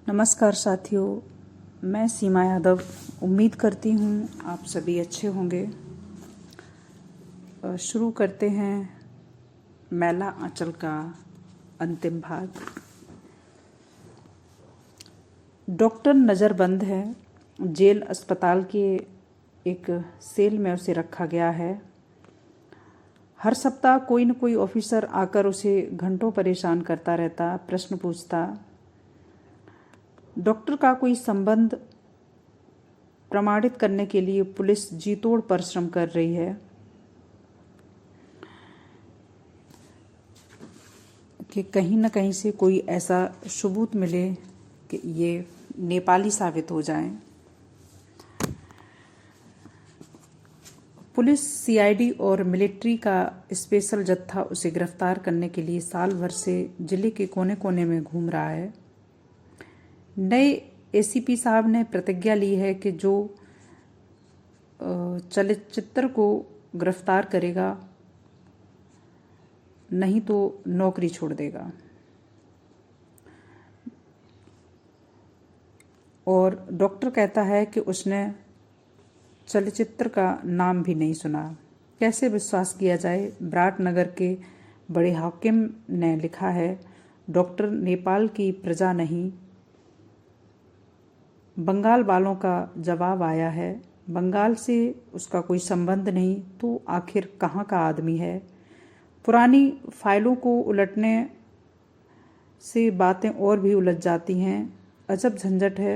नमस्कार साथियों, मैं सीमा यादव उम्मीद करती हूँ आप सभी अच्छे होंगे। शुरू करते हैं मैला आंचल का अंतिम भाग। डॉक्टर नज़रबंद है। जेल अस्पताल के एक सेल में उसे रखा गया है। हर सप्ताह कोई न कोई ऑफिसर आकर उसे घंटों परेशान करता रहता, प्रश्न पूछता। डॉक्टर का कोई संबंध प्रमाणित करने के लिए पुलिस जी तोड़ परिश्रम कर रही है कि कहीं न कहीं से कोई ऐसा सबूत मिले कि ये नेपाली साबित हो जाएं। पुलिस, सीआईडी और मिलिट्री का स्पेशल जत्था उसे गिरफ्तार करने के लिए साल भर से जिले के कोने कोने में घूम रहा है। नए एसीपी साहब ने प्रतिज्ञा ली है कि जो चलचित्र को गिरफ्तार करेगा नहीं तो नौकरी छोड़ देगा। और डॉक्टर कहता है कि उसने चलचित्र का नाम भी नहीं सुना। कैसे विश्वास किया जाए? विराटनगर के बड़े हाकिम ने लिखा है, डॉक्टर नेपाल की प्रजा नहीं, बंगाल वालों का जवाब आया है। बंगाल से उसका कोई संबंध नहीं तो आखिर कहाँ का आदमी है? पुरानी फाइलों को उलटने से बातें और भी उलझ जाती हैं। अजब झंझट है।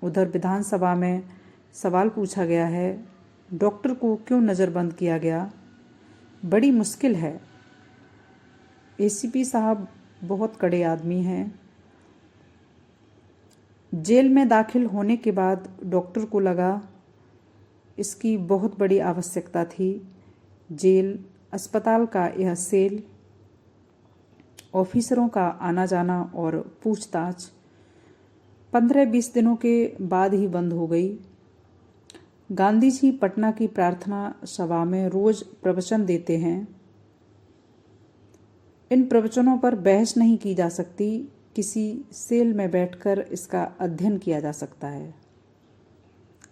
उधर विधानसभा में सवाल पूछा गया है, डॉक्टर को क्यों नज़रबंद किया गया? बड़ी मुश्किल है। एसीपी साहब बहुत कड़े आदमी हैं। जेल में दाखिल होने के बाद डॉक्टर को लगा इसकी बहुत बड़ी आवश्यकता थी। जेल अस्पताल का यह सेल, ऑफिसरों का आना जाना और पूछताछ 15-20 दिनों के बाद ही बंद हो गई। गांधी जी पटना की प्रार्थना सभा में रोज प्रवचन देते हैं। इन प्रवचनों पर बहस नहीं की जा सकती। किसी सेल में बैठकर इसका अध्ययन किया जा सकता है।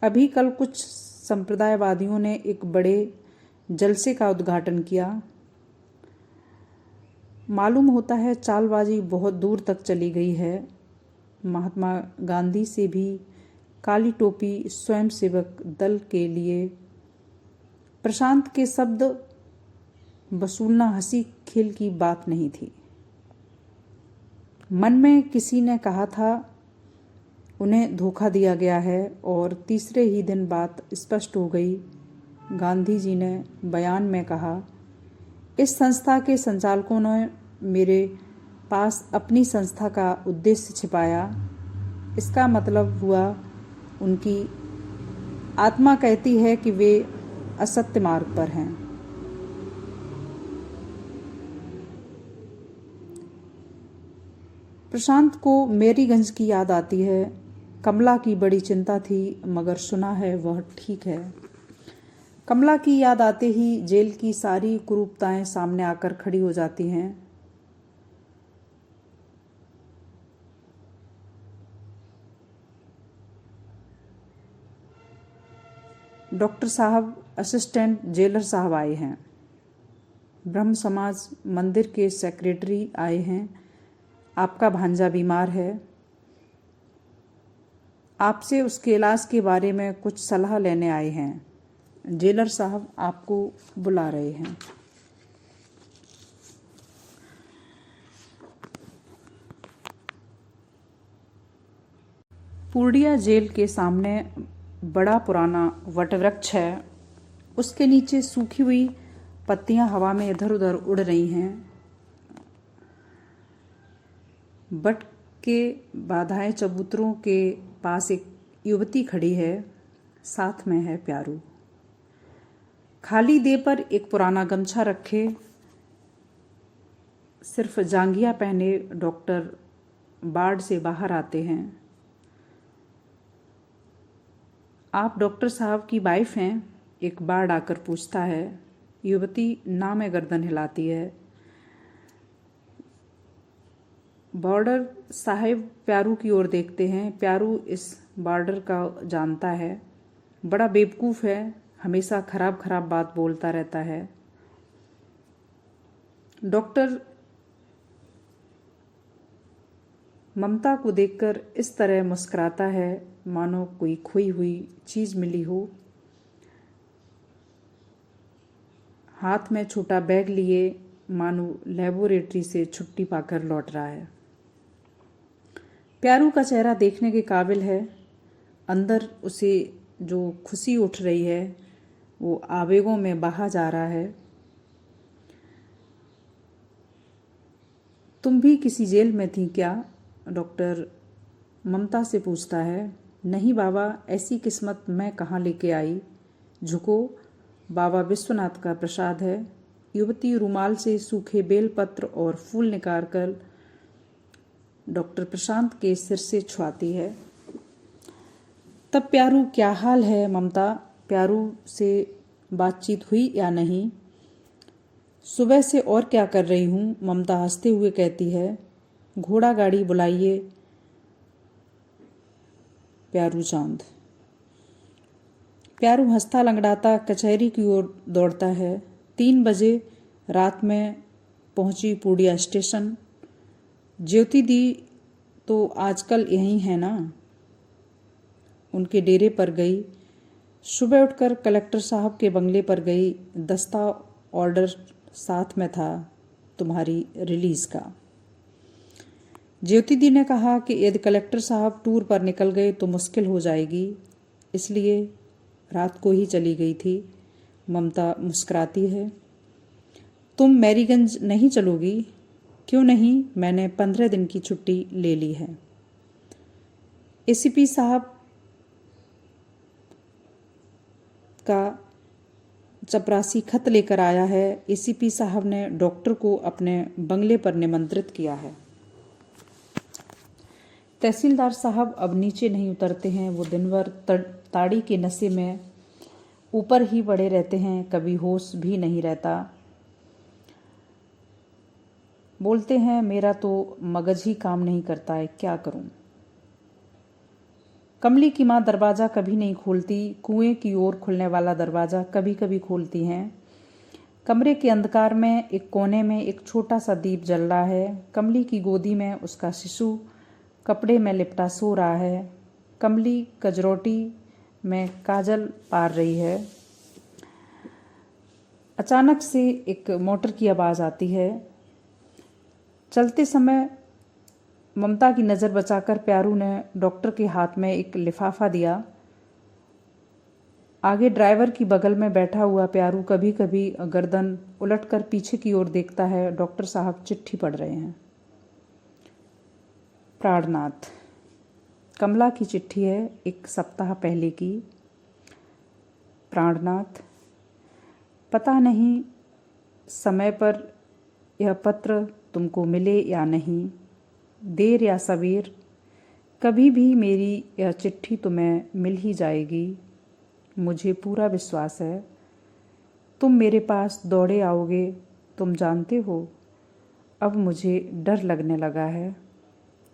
अभी कल कुछ संप्रदायवादियों ने एक बड़े जलसे का उद्घाटन किया। मालूम होता है चालबाजी बहुत दूर तक चली गई है। महात्मा गांधी से भी काली टोपी स्वयंसेवक दल के लिए प्रशांत के शब्द वसूलना हंसी खेल की बात नहीं थी। मन में किसी ने कहा था उन्हें धोखा दिया गया है और तीसरे ही दिन बात स्पष्ट हो गई। गांधी जी ने बयान में कहा, इस संस्था के संचालकों ने मेरे पास अपनी संस्था का उद्देश्य छिपाया। इसका मतलब हुआ उनकी आत्मा कहती है कि वे असत्य मार्ग पर हैं। प्रशांत को मेरीगंज की याद आती है। कमला की बड़ी चिंता थी, मगर सुना है वह ठीक है। कमला की याद आते ही जेल की सारी कुरूपताएं सामने आकर खड़ी हो जाती हैं। डॉक्टर साहब, असिस्टेंट जेलर साहब आए हैं। ब्रह्म समाज मंदिर के सेक्रेटरी आए हैं। आपका भांजा बीमार है। आपसे उसके इलाज के बारे में कुछ सलाह लेने आए हैं। जेलर साहब आपको बुला रहे हैं। पूर्णिया जेल के सामने बड़ा पुराना वटवृक्ष है। उसके नीचे सूखी हुई पत्तियां हवा में इधर उधर उड़ रही हैं। बट के बाधाएं चबूतरों के पास एक युवती खड़ी है। साथ में है प्यारू। खाली देह पर एक पुराना गमछा रखे, सिर्फ जांघिया पहने डॉक्टर वार्ड से बाहर आते हैं। आप डॉक्टर साहब की वाइफ हैं? एक वार्ड आकर पूछता है। युवती ना में गर्दन हिलाती है। बॉर्डर साहिब प्यारू की ओर देखते हैं। प्यारू इस बॉर्डर का जानता है, बड़ा बेवकूफ़ है, हमेशा खराब खराब बात बोलता रहता है। डॉक्टर ममता को देखकर इस तरह मुस्कुराता है मानो कोई खोई हुई चीज़ मिली हो। हाथ में छोटा बैग लिए मानो लेबोरेटरी से छुट्टी पाकर लौट रहा है। प्यारू का चेहरा देखने के काबिल है। अंदर उसे जो खुशी उठ रही है वो आवेगों में बहा जा रहा है। तुम भी किसी जेल में थी क्या? डॉक्टर ममता से पूछता है। नहीं बाबा, ऐसी किस्मत मैं कहाँ लेके आई। झुको, बाबा विश्वनाथ का प्रसाद है। युवती रुमाल से सूखे बेलपत्र और फूल निकाल कर डॉक्टर प्रशांत के सिर से छुआती है। तब प्यारू, क्या हाल है ममता? प्यारू से बातचीत हुई या नहीं? सुबह से और क्या कर रही हूँ? ममता हंसते हुए कहती है। घोड़ा गाड़ी बुलाइए। प्यारू चांद। प्यारू हंसता लंगड़ाता कचहरी की ओर दौड़ता है। 3 बजे रात में पहुंची पूड़िया स्टेशन। ज्योति दी तो आजकल यहीं है ना? उनके डेरे पर गई। सुबह उठकर कलेक्टर साहब के बंगले पर गई। दस्ता ऑर्डर साथ में था तुम्हारी रिलीज का। ज्योति दी ने कहा कि यदि कलेक्टर साहब टूर पर निकल गए तो मुश्किल हो जाएगी, इसलिए रात को ही चली गई थी। ममता मुस्कुराती है। तुम मैरीगंज नहीं चलोगी? क्यों नहीं, मैंने 15 दिन की छुट्टी ले ली है। एसीपी साहब का चपरासी खत लेकर आया है। एसीपी साहब ने डॉक्टर को अपने बंगले पर निमंत्रित किया है। तहसीलदार साहब अब नीचे नहीं उतरते हैं। वो दिन भर ताड़ी के नशे में ऊपर ही पड़े रहते हैं, कभी होश भी नहीं रहता। बोलते हैं मेरा तो मगज ही काम नहीं करता है, क्या करूं। कमली की माँ दरवाज़ा कभी नहीं खोलती। कुएं की ओर खुलने वाला दरवाज़ा कभी कभी खोलती हैं। कमरे के अंधकार में एक कोने में एक छोटा सा दीप जल रहा है। कमली की गोदी में उसका शिशु कपड़े में लिपटा सो रहा है। कमली कजरोटी में काजल पार रही है। अचानक से एक मोटर की आवाज़ आती है। चलते समय ममता की नज़र बचाकर प्यारू ने डॉक्टर के हाथ में एक लिफाफा दिया। आगे ड्राइवर की बगल में बैठा हुआ प्यारू कभी कभी गर्दन उलटकर पीछे की ओर देखता है। डॉक्टर साहब चिट्ठी पढ़ रहे हैं। प्राणनाथ। कमला की चिट्ठी है, 1 सप्ताह पहले की। प्राणनाथ, पता नहीं समय पर यह पत्र तुमको मिले या नहीं, देर या सवेर, कभी भी मेरी यह चिट्ठी तुम्हें मिल ही जाएगी। मुझे पूरा विश्वास है तुम मेरे पास दौड़े आओगे। तुम जानते हो अब मुझे डर लगने लगा है।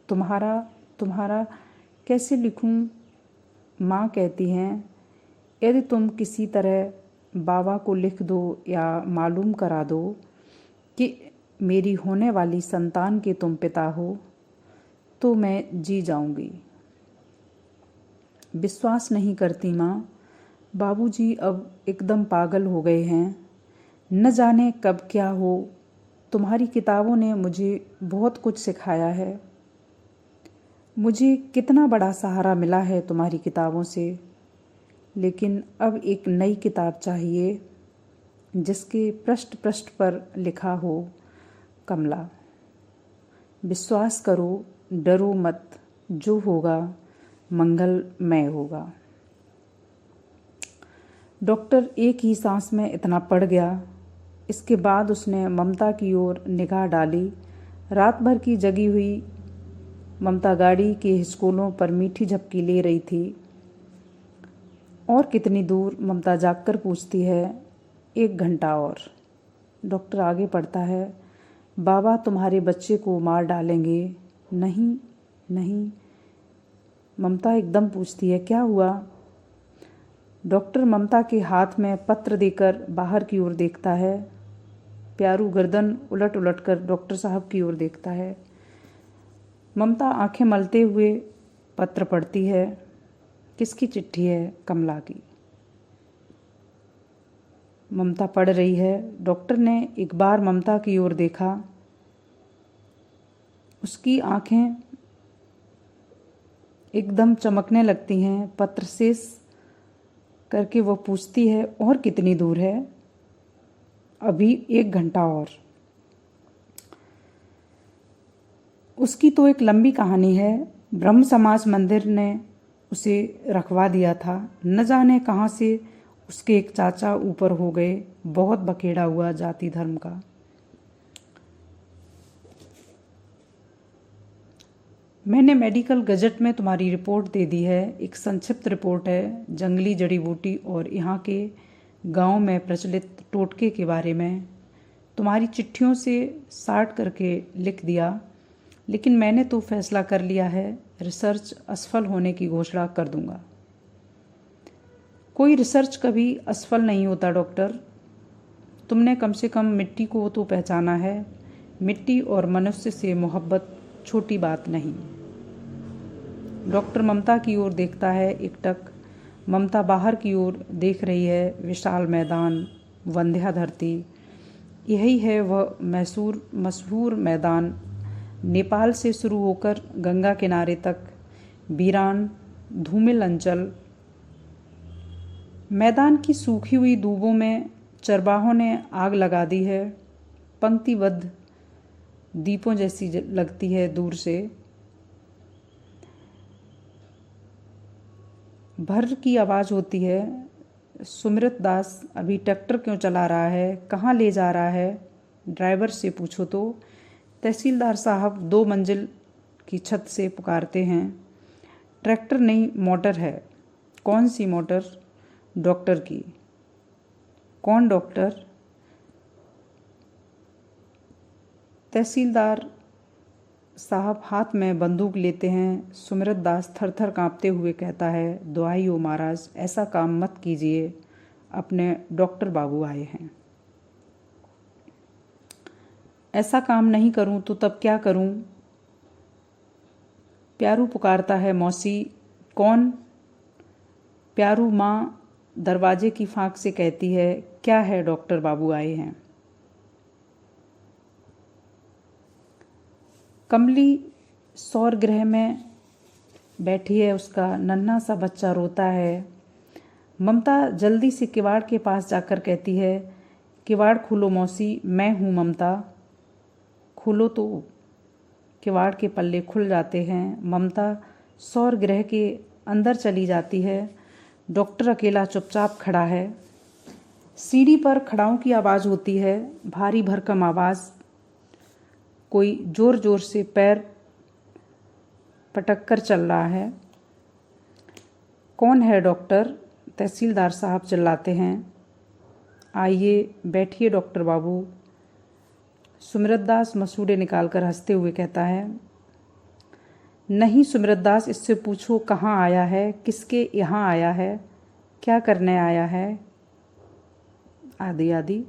तुम्हारा कैसे लिखूं? माँ कहती हैं यदि तुम किसी तरह बाबा को लिख दो या मालूम करा दो कि मेरी होने वाली संतान के तुम पिता हो तो मैं जी जाऊंगी। विश्वास नहीं करती माँ, बाबूजी अब एकदम पागल हो गए हैं। न जाने कब क्या हो। तुम्हारी किताबों ने मुझे बहुत कुछ सिखाया है। मुझे कितना बड़ा सहारा मिला है तुम्हारी किताबों से, लेकिन अब एक नई किताब चाहिए जिसके पृष्ठ पृष्ठ पर लिखा हो कमला। विश्वास करो, डरो मत, जो होगा मंगलमय होगा। डॉक्टर एक ही सांस में इतना पड़ गया। इसके बाद उसने ममता की ओर निगाह डाली। रात भर की जगी हुई ममता गाड़ी के हिचकोलों पर मीठी झपकी ले रही थी। और कितनी दूर? ममता जागकर पूछती है। 1 घंटा और। डॉक्टर आगे पढ़ता है। बाबा तुम्हारे बच्चे को मार डालेंगे। नहीं नहीं, ममता एकदम पूछती है। क्या हुआ? डॉक्टर ममता के हाथ में पत्र देकर बाहर की ओर देखता है। प्यारू गर्दन उलट उलट कर डॉक्टर साहब की ओर देखता है। ममता आंखें मलते हुए पत्र पढ़ती है। किसकी चिट्ठी है? कमला की। ममता पढ़ रही है। डॉक्टर ने एक बार ममता की ओर देखा। उसकी आंखें एकदम चमकने लगती हैं। पत्र शेष करके वो पूछती है, और कितनी दूर है? अभी 1 घंटा और। उसकी तो एक लंबी कहानी है। ब्रह्म समाज मंदिर ने उसे रखवा दिया था। न जाने कहाँ से उसके एक चाचा ऊपर हो गए। बहुत बखेड़ा हुआ जाति धर्म का। मैंने मेडिकल गजट में तुम्हारी रिपोर्ट दे दी है। एक संक्षिप्त रिपोर्ट है जंगली जड़ी बूटी और यहाँ के गांव में प्रचलित टोटके के बारे में। तुम्हारी चिट्ठियों से सार्ट करके लिख दिया, लेकिन मैंने तो फैसला कर लिया है, रिसर्च असफल होने की घोषणा कर दूंगा। कोई रिसर्च कभी असफल नहीं होता डॉक्टर। तुमने कम से कम मिट्टी को तो पहचाना है। मिट्टी और मनुष्य से मोहब्बत छोटी बात नहीं। डॉक्टर ममता की ओर देखता है एकटक। ममता बाहर की ओर देख रही है। विशाल मैदान, वंध्या धरती। यही है वह मशहूर मैदान, नेपाल से शुरू होकर गंगा किनारे तक, वीरान धूमिल अंचल। मैदान की सूखी हुई दूबों में चरवाहों ने आग लगा दी है। पंक्तिबद्ध दीपों जैसी लगती है दूर से। भर की आवाज़ होती है। सुमित दास अभी ट्रैक्टर क्यों चला रहा है? कहाँ ले जा रहा है? ड्राइवर से पूछो तो। तहसीलदार साहब 2 मंजिल की छत से पुकारते हैं। ट्रैक्टर नहीं, मोटर है। कौन सी मोटर? डॉक्टर की। कौन डॉक्टर? तहसीलदार साहब हाथ में बंदूक लेते हैं। सुमित दास थर थर काँपते हुए कहता है, दुआई हो महाराज, ऐसा काम मत कीजिए, अपने डॉक्टर बाबू आए हैं। ऐसा काम नहीं करूं तो तब क्या करूं? प्यारू पुकारता है, मौसी। कौन? प्यारू माँ दरवाजे की फाँक से कहती है, क्या है, डॉक्टर बाबू आए हैं। कमली सौर गृह में बैठी है। उसका नन्हा सा बच्चा रोता है। ममता जल्दी से किवाड़ के पास जाकर कहती है, किवाड़ खोलो मौसी, मैं हूँ ममता। खोलो तो। किवाड़ के पल्ले खुल जाते हैं। ममता सौर गृह के अंदर चली जाती है। डॉक्टर अकेला चुपचाप खड़ा है। सीढ़ी पर खड़ाओं की आवाज़ होती है, भारी भरकम आवाज़। कोई जोर जोर से पैर पटक कर चल रहा है। कौन है डॉक्टर? तहसीलदार साहब चिल्लाते हैं। आइए बैठिए डॉक्टर बाबू। सुमित दास मसूड़े निकालकर हंसते हुए कहता है, नहीं सुमित दास, इससे पूछो कहाँ आया है, किसके यहाँ आया है, क्या करने आया है, आदि आदि।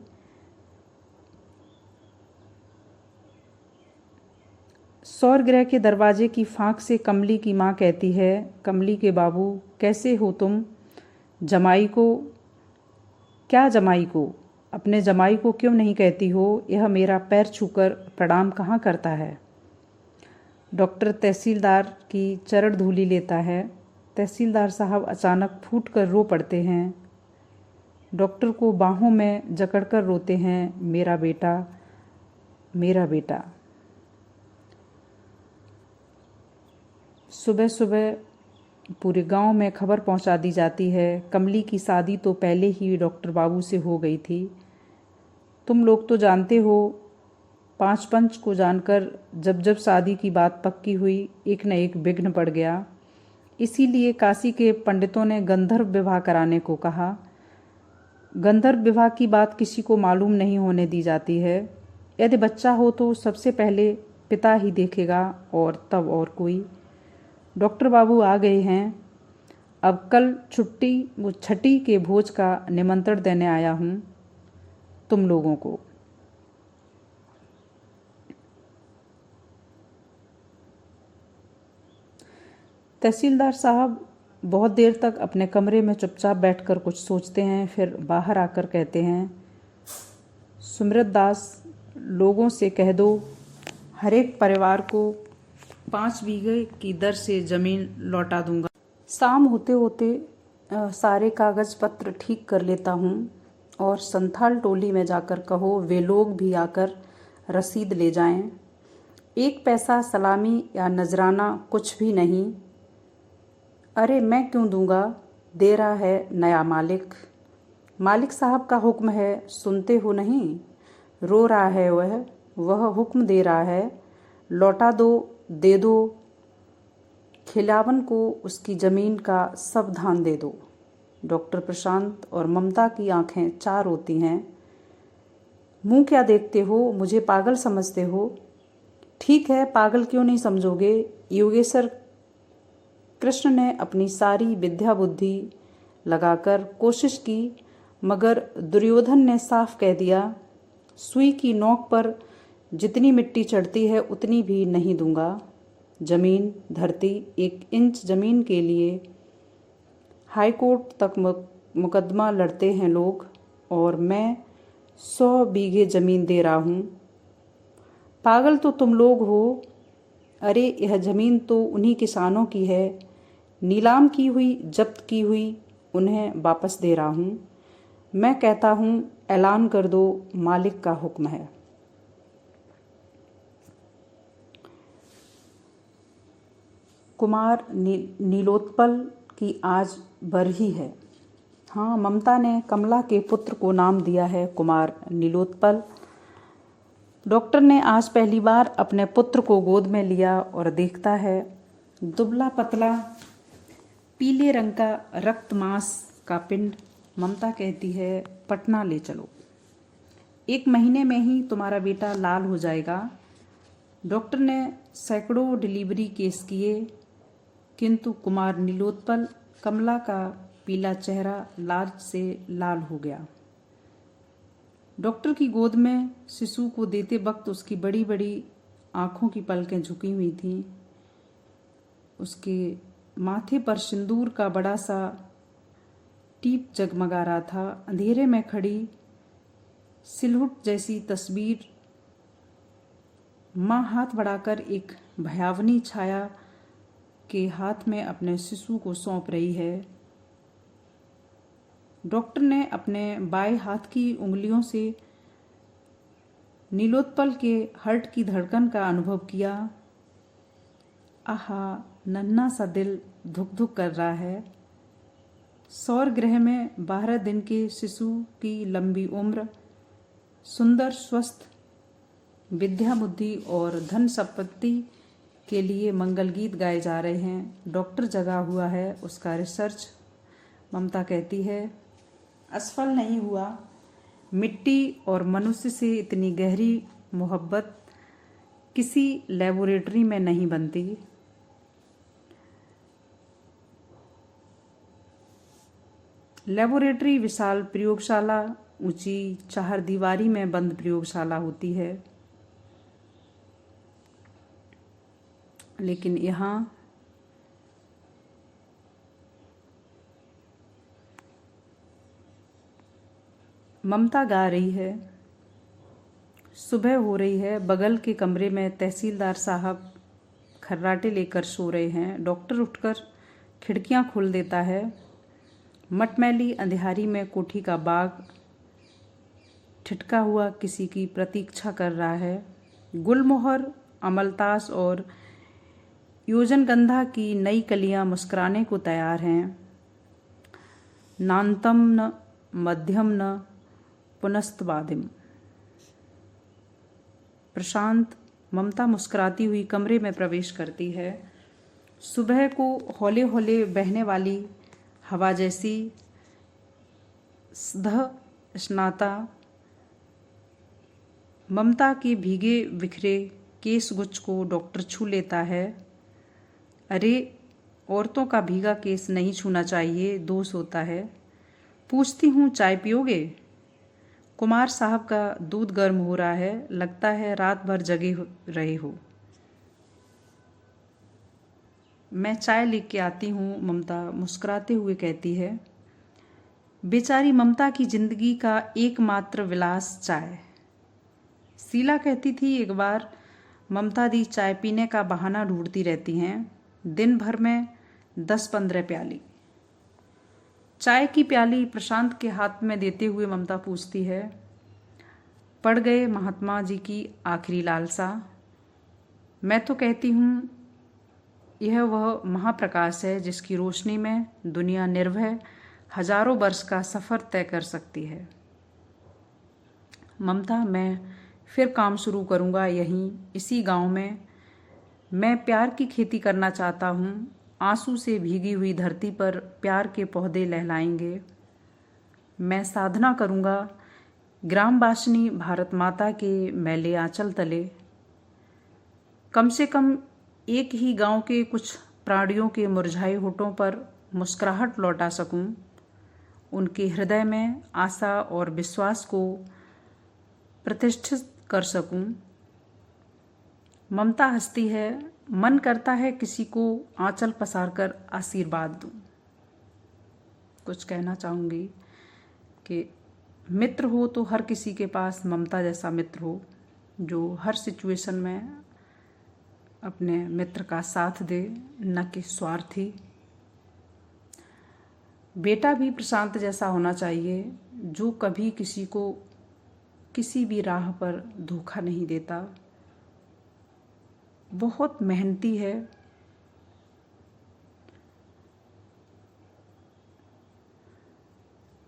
सौर गृह के दरवाजे की फाँक से कमली की माँ कहती है, कमली के बाबू कैसे हो तुम? जमाई को? क्या जमाई को? अपने जमाई को क्यों नहीं कहती हो? यह मेरा पैर छूकर प्रणाम कहाँ करता है। डॉक्टर तहसीलदार की चरण धूली लेता है। तहसीलदार साहब अचानक फूट कर रो पड़ते हैं। डॉक्टर को बाहों में जकड़कर रोते हैं, मेरा बेटा, मेरा बेटा। सुबह सुबह पूरे गांव में खबर पहुंचा दी जाती है, कमली की शादी तो पहले ही डॉक्टर बाबू से हो गई थी। तुम लोग तो जानते हो, 5 पंच को जानकर जब जब शादी की बात पक्की हुई, एक न एक विघ्न पड़ गया। इसीलिए काशी के पंडितों ने गंधर्व विवाह कराने को कहा। गंधर्व विवाह की बात किसी को मालूम नहीं होने दी जाती है। यदि बच्चा हो तो सबसे पहले पिता ही देखेगा और तब और कोई। डॉक्टर बाबू आ गए हैं। अब कल छठी के भोज का निमंत्रण देने आया हूँ तुम लोगों को। तहसीलदार साहब बहुत देर तक अपने कमरे में चुपचाप बैठकर कुछ सोचते हैं, फिर बाहर आकर कहते हैं, सुमृत दास, लोगों से कह दो हर एक परिवार को 5 बीघे की दर से ज़मीन लौटा दूंगा। शाम होते होते सारे कागज़ पत्र ठीक कर लेता हूँ और संथाल टोली में जाकर कहो वे लोग भी आकर रसीद ले जाएं। 1 पैसा सलामी या नजराना कुछ भी नहीं। अरे मैं क्यों दूंगा, दे रहा है नया मालिक। मालिक साहब का हुक्म है, सुनते हो नहीं? रो रहा है वह हुक्म दे रहा है, लौटा दो, दे दो। खिलावन को उसकी ज़मीन का सब धान दे दो। डॉक्टर प्रशांत और ममता की आंखें 4 होती हैं। मुंह क्या देखते हो, मुझे पागल समझते हो? ठीक है, पागल क्यों नहीं समझोगे। योगेश्वर कृष्ण ने अपनी सारी विद्या बुद्धि लगाकर कोशिश की, मगर दुर्योधन ने साफ कह दिया, सुई की नोक पर जितनी मिट्टी चढ़ती है उतनी भी नहीं दूंगा। जमीन धरती 1 इंच जमीन के लिए हाईकोर्ट तक मुकदमा लड़ते हैं लोग, और मैं 100 बीघे जमीन दे रहा हूँ। पागल तो तुम लोग हो। अरे यह जमीन तो उन्हीं किसानों की है, नीलाम की हुई, जब्त की हुई, उन्हें वापस दे रहा हूँ। मैं कहता हूँ ऐलान कर दो, मालिक का हुक्म है। कुमार नीलोत्पल की आज बरही है। हाँ, ममता ने कमला के पुत्र को नाम दिया है कुमार नीलोत्पल। डॉक्टर ने आज पहली बार अपने पुत्र को गोद में लिया और देखता है दुबला पतला पीले रंग का रक्त मांस का पिंड। ममता कहती है, पटना ले चलो, 1 महीने में ही तुम्हारा बेटा लाल हो जाएगा। डॉक्टर ने सैकड़ों डिलीवरी केस किए, किंतु कुमार नीलोत्पल कमला का पीला चेहरा लाज से लाल हो गया। डॉक्टर की गोद में शिशु को देते वक्त उसकी बड़ी बड़ी आंखों की पलकें झुकी हुई थीं। उसके माथे पर सिंदूर का बड़ा सा टीप जगमगा रहा था। अंधेरे में खड़ी सिलहुट जैसी तस्वीर माँ हाथ बढ़ाकर एक भयावनी छाया के हाथ में अपने शिशु को सौंप रही है। डॉक्टर ने अपने बाएं हाथ की उंगलियों से नीलोत्पल के हार्ट की धड़कन का अनुभव किया। आहा, नन्हा सा दिल धुक धुक कर रहा है। सौर ग्रह में 12 दिन के शिशु की लंबी उम्र, सुंदर स्वस्थ, विद्या बुद्धि और धन संपत्ति के लिए मंगल गीत गाए जा रहे हैं। डॉक्टर जगा हुआ है, उसका रिसर्च। ममता कहती है, असफल नहीं हुआ। मिट्टी और मनुष्य से इतनी गहरी मोहब्बत किसी लेबोरेटरी में नहीं बनती। लेबोरेटरी विशाल प्रयोगशाला, ऊंची 4 दीवारी में बंद प्रयोगशाला होती है, लेकिन यहाँ ममता गा रही है। सुबह हो रही है। बगल के कमरे में तहसीलदार साहब खर्राटे लेकर सो रहे हैं। डॉक्टर उठकर खिड़कियां खोल देता है। मटमैली अंधेरी में कोठी का बाग ठिठका हुआ किसी की प्रतीक्षा कर रहा है। गुलमोहर, अमलतास और योजनगंधा की नई कलियां मुस्कुराने को तैयार हैं। नान्तम न मध्यम न पुनस्तवादिम। प्रशांत, ममता मुस्कुराती हुई कमरे में प्रवेश करती है। सुबह को हौले हौले बहने वाली हवा जैसी स्ध स्नाता ममता के भीगे बिखरे केस गुच्छ को डॉक्टर छू लेता है। अरे, औरतों का भीगा केस नहीं छूना चाहिए, दोष होता है। पूछती हूँ चाय पियोगे? कुमार साहब का दूध गर्म हो रहा है, लगता है रात भर जगे रहे हो। मैं चाय लेके आती हूँ, ममता मुस्कुराते हुए कहती है। बेचारी ममता की जिंदगी का एकमात्र विलास चाय। शीला कहती थी एक बार, ममता दी चाय पीने का बहाना ढूंढती रहती हैं, दिन भर में 10-15 प्याली। चाय की प्याली प्रशांत के हाथ में देते हुए ममता पूछती है, पड़ गए महात्मा जी की आखिरी लालसा? मैं तो कहती हूँ यह वह महाप्रकाश है जिसकी रोशनी में दुनिया निर्भय हजारों वर्ष का सफ़र तय कर सकती है। ममता, मैं फिर काम शुरू करूँगा यहीं इसी गांव में। मैं प्यार की खेती करना चाहता हूँ। आंसू से भीगी हुई धरती पर प्यार के पौधे लहलाएंगे। मैं साधना करूँगा ग्रामवासिनी भारत माता के मैले आंचल तले। कम से कम एक ही गांव के कुछ प्राणियों के मुरझाए होठों पर मुस्कुराहट लौटा सकूं, उनके हृदय में आशा और विश्वास को प्रतिष्ठित कर सकूं। ममता हंसती है, मन करता है किसी को आंचल पसार कर आशीर्वाद दूं। कुछ कहना चाहूँगी कि मित्र हो तो हर किसी के पास ममता जैसा मित्र हो, जो हर सिचुएशन में अपने मित्र का साथ दे, न कि स्वार्थी। बेटा भी प्रशांत जैसा होना चाहिए, जो कभी किसी को किसी भी राह पर धोखा नहीं देता, बहुत मेहनती है।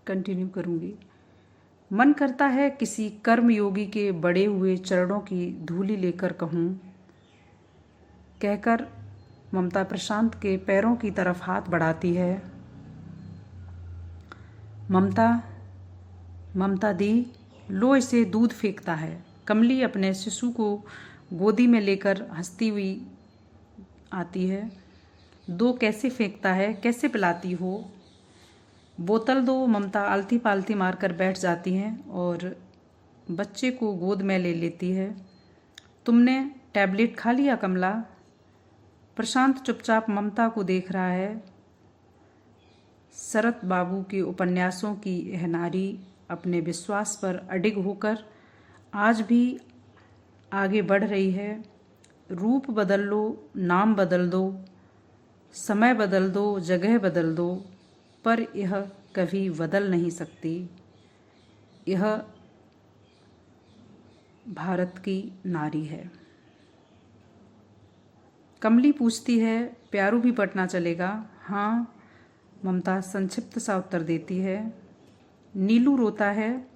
कंटिन्यू करूँगी। मन करता है किसी कर्मयोगी के बड़े हुए चरणों की धूली लेकर कहूँ। कहकर ममता प्रशांत के पैरों की तरफ हाथ बढ़ाती है। ममता, ममता दी, लो इसे दूध फेंकता है। कमली अपने शिशु को गोदी में लेकर हंसती हुई आती है। दो, कैसे फेंकता है, कैसे पिलाती हो? बोतल दो। ममता आलती पालती मारकर बैठ जाती हैं और बच्चे को गोद में ले लेती है। तुमने टैबलेट खा लिया कमला? प्रशांत चुपचाप ममता को देख रहा है। शरत बाबू के उपन्यासों की यह नारी अपने विश्वास पर अडिग होकर आज भी आगे बढ़ रही है। रूप बदल लो, नाम बदल दो, समय बदल दो, जगह बदल दो, पर यह कभी बदल नहीं सकती। यह भारत की नारी है। कमली पूछती है, प्यारू भी पटना चलेगा? हाँ, ममता संक्षिप्त सा उत्तर देती है। नीलू रोता है।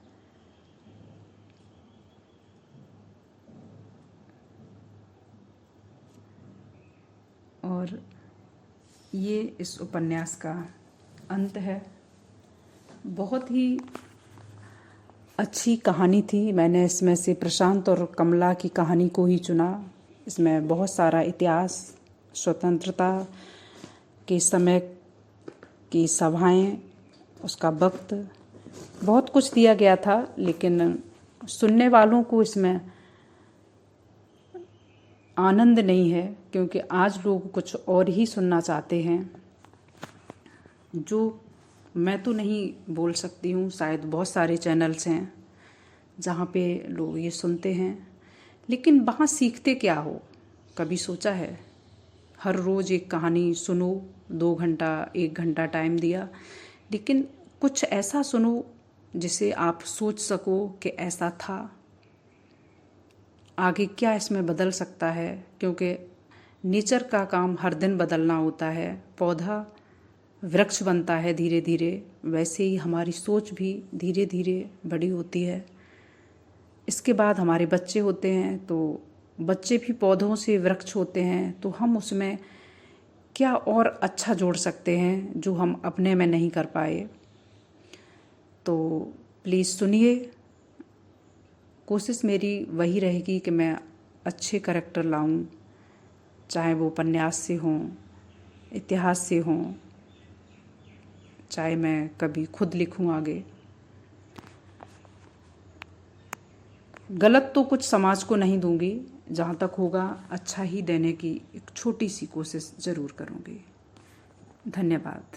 और ये इस उपन्यास का अंत है। बहुत ही अच्छी कहानी थी। मैंने इसमें से प्रशांत और कमला की कहानी को ही चुना। इसमें बहुत सारा इतिहास, स्वतंत्रता के समय की सभाएं, उसका वक्त, बहुत कुछ दिया गया था, लेकिन सुनने वालों को इसमें आनंद नहीं है, क्योंकि आज लोग कुछ और ही सुनना चाहते हैं, जो मैं तो नहीं बोल सकती हूँ। शायद बहुत सारे चैनल्स हैं जहाँ पे लोग ये सुनते हैं, लेकिन वहाँ सीखते क्या हो? कभी सोचा है? हर रोज़ एक कहानी सुनो, 2 घंटा 1 घंटा टाइम दिया, लेकिन कुछ ऐसा सुनो जिसे आप सोच सको कि ऐसा था, आगे क्या इसमें बदल सकता है। क्योंकि नेचर का काम हर दिन बदलना होता है। पौधा वृक्ष बनता है धीरे धीरे, वैसे ही हमारी सोच भी धीरे धीरे बड़ी होती है। इसके बाद हमारे बच्चे होते हैं, तो बच्चे भी पौधों से वृक्ष होते हैं, तो हम उसमें क्या और अच्छा जोड़ सकते हैं जो हम अपने में नहीं कर पाए। तो प्लीज़ सुनिए। कोशिश मेरी वही रहेगी कि मैं अच्छे करैक्टर लाऊं, चाहे वो उपन्यास से हों, इतिहास से हों, चाहे मैं कभी खुद लिखूं आगे। गलत तो कुछ समाज को नहीं दूंगी, जहाँ तक होगा अच्छा ही देने की एक छोटी सी कोशिश ज़रूर करूँगी। धन्यवाद।